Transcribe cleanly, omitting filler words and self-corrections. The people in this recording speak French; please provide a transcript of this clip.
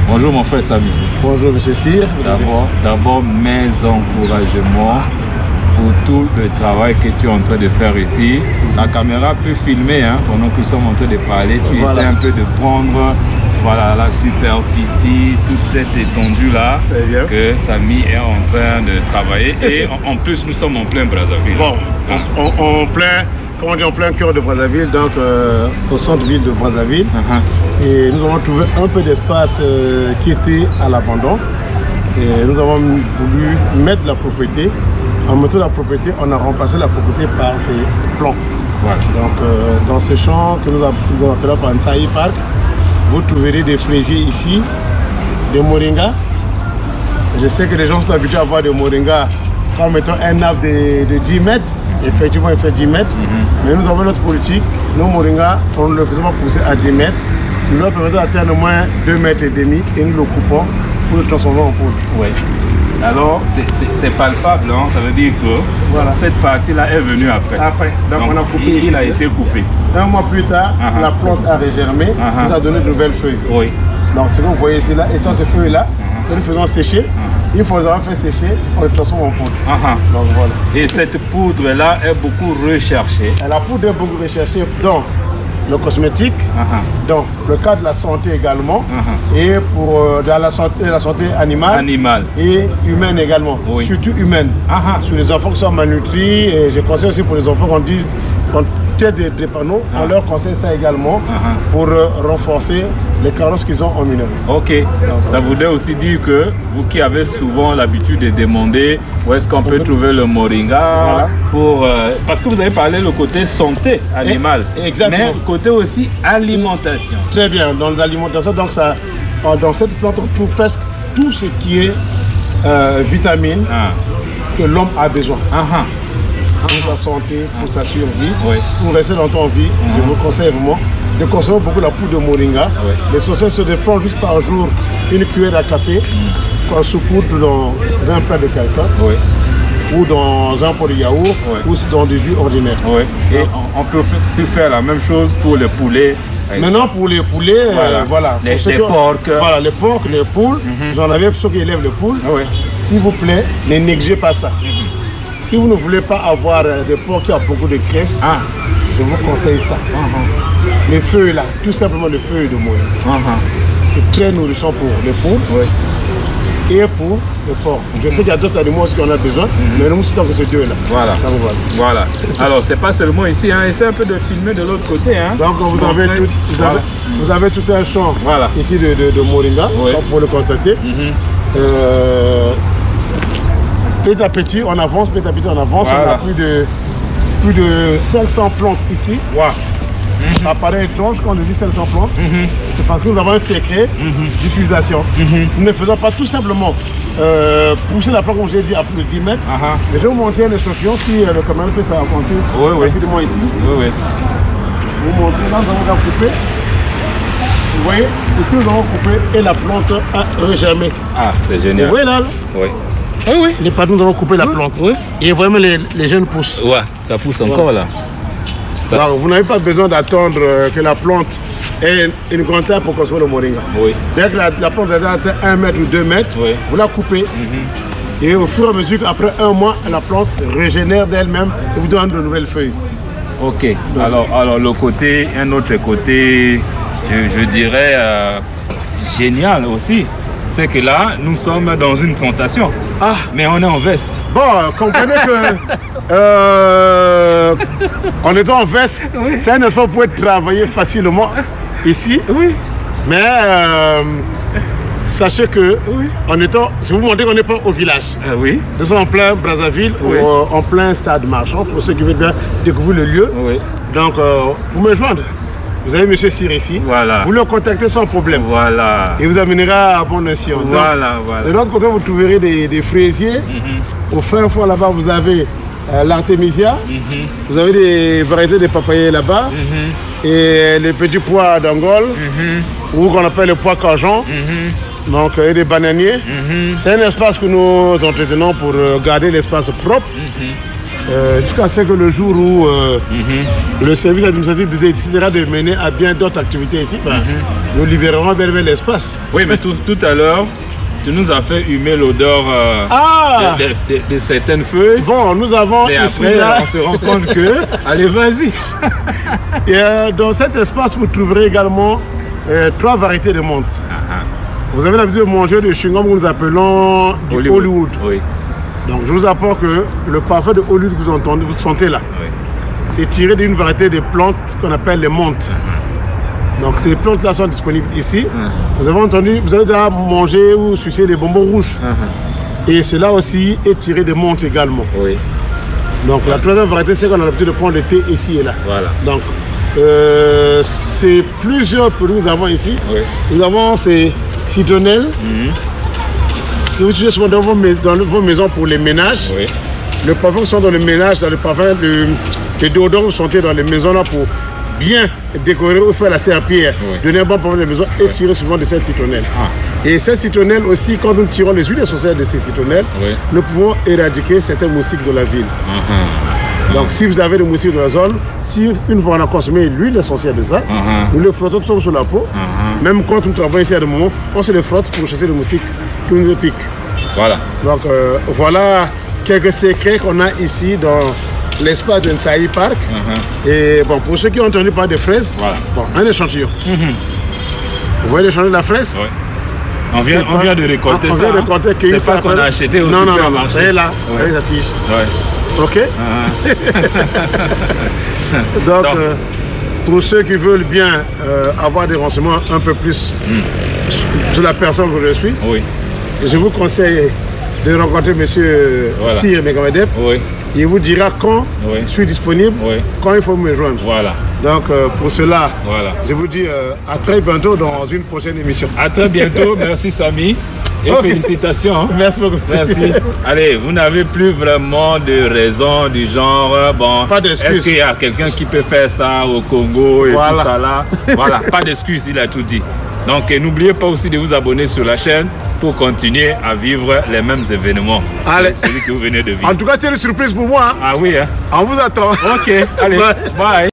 Bonjour mon frère Samy. Bonjour monsieur Cyr. D'abord mes encouragements pour tout le travail que tu es en train de faire ici. La caméra peut filmer pendant que nous sommes en train de parler. Tu essaies un peu de prendre la superficie, toute cette étendue là que Samy est en train de travailler. Et en plus nous sommes en plein Brazzaville. Bon, en plein cœur de Brazzaville, donc au centre-ville de Brazzaville. Et nous avons trouvé un peu d'espace qui était à l'abandon. Et nous avons voulu mettre la propriété. En mettant la propriété, on a remplacé la propriété par ces plants. Voilà. Donc dans ce champ que nous appelons par Nsaï Park, vous trouverez des fraisiers ici, des moringas. Je sais que les gens sont habitués à voir des moringas comme mettons un arbre de 10 mètres. Effectivement, il fait 10 mètres. Mais nous avons notre politique. Nos moringas, on ne le faisons pas pousser à 10 mètres. Nous leur permettons d'atteindre au moins 2,5 mètres et nous le coupons pour le transformer en poudre. Oui. Alors, c'est palpable, ça veut dire que cette partie-là est venue après. Donc on a coupé ici. Il a été coupé. Un mois plus tard, la plante a régermé, nous a donné de nouvelles feuilles. Oui. Donc ce que vous voyez ici, là, et sur ces feuilles-là, nous faisons sécher. Une fois les avoir fait sécher, on les transforme en poudre. Donc voilà. Et cette poudre-là est beaucoup recherchée. La poudre est beaucoup recherchée dans le cosmétique, dans le cadre de la santé également, et pour dans la santé animale et humaine également, surtout humaine. Sur les enfants qui sont malnutris, et je conseille aussi pour les enfants qu'on tient des panneaux, on leur conseille ça également pour renforcer les carences qu'ils ont en minerai. Ok, ça voudrait aussi dire que vous qui avez souvent l'habitude de demander où est-ce qu'on peut trouver le moringa, parce que vous avez parlé le côté santé animale, mais côté aussi alimentation. Très bien, dans l'alimentation, donc ça, dans cette plante on trouve presque tout ce qui est vitamines que l'homme a besoin. Pour sa santé, pour sa survie, pour rester longtemps en vie, je vous conseille vraiment de consommer beaucoup la poudre de moringa. L'essentiel c'est de prendre juste par jour une cuillère à café qu'on saupoudre dans un plat de quelqu'un ou dans un pot de yaourt ou dans du jus ordinaire. Et on peut aussi faire la même chose pour les poulets. Maintenant pour les poulets, les porcs. Voilà, les porcs, les poules, j'en avais ceux qui élèvent les poules. S'il vous plaît, ne négligez pas ça. Si vous ne voulez pas avoir des porcs qui ont beaucoup de graisse, je vous conseille ça. Les feuilles là, tout simplement les feuilles de moringa. C'est très nourrissant pour les poules et pour les porcs. Je sais qu'il y a d'autres animaux aussi qu'on a besoin, mais nous citons que ces deux là. Voilà. Alors c'est pas seulement ici, essayez un peu de filmer de l'autre côté. Donc vous avez tout un champ ici de moringa, comme vous pouvez le constater. Petit à petit, on avance, on a plus de 500 plantes ici. Ça paraît étrange quand on dit 500 plantes. C'est parce que nous avons un secret d'utilisation. Nous ne faisons pas tout simplement pousser la plante, comme j'ai dit, à plus de 10 mètres. Mais je vais vous montrer un échantillon si le caméra peut s'avancer rapidement ici. Vous montrez, là, nous avons coupé. Vous voyez, ici nous avons coupé et la plante a regermé. C'est génial. Vous voyez là? Les panneaux, nous avons coupé la plante. Et vraiment les jeunes poussent. Ça pousse encore là. Alors, vous n'avez pas besoin d'attendre que la plante ait une grande taille pour construire le moringa. Dès que la plante a atteint 1 mètre ou 2 mètres, vous la coupez. Et au fur et à mesure qu'après 1 mois, la plante régénère d'elle-même et vous donne de nouvelles feuilles. Ok. Alors le côté, un autre côté, je dirais génial aussi. C'est que là, nous sommes dans une plantation, mais on est en veste. Bon, comprenez que en étant en veste, c'est un espace pour travailler facilement ici. Mais sachez que si vous montez qu'on n'est pas au village, nous sommes en plein Brazzaville, en plein stade marchand, pour ceux qui veulent bien découvrir le lieu. Donc, pour me joindre, vous avez M. Cyr ici, vous le contactez sans problème. Et vous amènera à bon escient. De l'autre côté, vous trouverez des fraisiers. Au fin fond là-bas, vous avez l'artémisia. Vous avez des variétés de papayers là-bas. Et les petits pois d'Angola, ou qu'on appelle le pois cajon. Donc, et des bananiers. C'est un espace que nous entretenons pour garder l'espace propre. jusqu'à ce que le jour où le service administratif décidera de mener à bien d'autres activités ici, nous libérerons vers l'espace. Oui, mais tout à l'heure, tu nous as fait humer l'odeur de certaines feuilles. Bon, nous avons et ici après, là... on se rend compte que... Allez, vas-y. Et dans cet espace, vous trouverez également 3 variétés de menthe. Vous avez l'habitude de manger du chewing-gum que nous appelons du Hollywood. Oui. Donc je vous apporte que le parfum de Hollywood que vous sentez là, c'est tiré d'une variété de plantes qu'on appelle les menthes. Donc ces plantes-là sont disponibles ici. Vous avez entendu, vous avez déjà mangé ou sucé des bonbons rouges. Et cela aussi est tiré des menthes également. Oui. Donc la 3e variété, c'est qu'on a l'habitude de prendre le thé ici et là. Voilà. Donc c'est plusieurs produits que nous avons ici. Oui. Nous avons ces citronnelles que vous utilisez souvent dans vos maisons pour les ménages. Oui. Le parfum qui sont dans le ménage, dans le parfum de déodorant que vous sentez dans les maisons là pour bien décorer ou faire la serpillière, donner un bon parfum de la maison et tirer souvent de cette citronnelle. Et cette citronnelle aussi, quand nous tirons les huiles essentielles de ces citronnelles, nous pouvons éradiquer certains moustiques de la ville. Donc si vous avez des moustiques dans la zone, si une fois on a consommé l'huile essentielle de ça, nous le frottons tout sur la peau. Même quand nous travaillons ici à des moments, on se le frotte pour chasser les moustiques qui nous piquent. Voilà. Donc voilà quelques secrets qu'on a ici dans l'espace de Nsaï Park. Et bon, pour ceux qui ont entendu parler des fraises, bon, un échantillon. Vous voyez l'échantillon de la fraise? On vient de récolter ça. On vient de récolter, cueillir ça. C'est pas qu'on a acheté au supermarché. Non, ça est là, avec sa tige. Ok. Donc, pour ceux qui veulent bien avoir des renseignements un peu plus sur la personne que je suis, je vous conseille de rencontrer M. Sir Megamadep. Il vous dira quand je suis disponible, quand il faut me joindre. Voilà. Donc pour cela, je vous dis à très bientôt dans une prochaine émission. À très bientôt, merci Samy. Et félicitations. Merci beaucoup. Merci. Allez, vous n'avez plus vraiment de raison du genre, bon, pas d'excuse. Est-ce qu'il y a quelqu'un qui peut faire ça au Congo et tout ça là? Voilà, pas d'excuse, il a tout dit. Donc n'oubliez pas aussi de vous abonner sur la chaîne pour continuer à vivre les mêmes événements. Allez. Celui que vous venez de vivre. En tout cas, c'est une surprise pour moi. Ah oui, hein? On vous attend. Ok, allez, bye.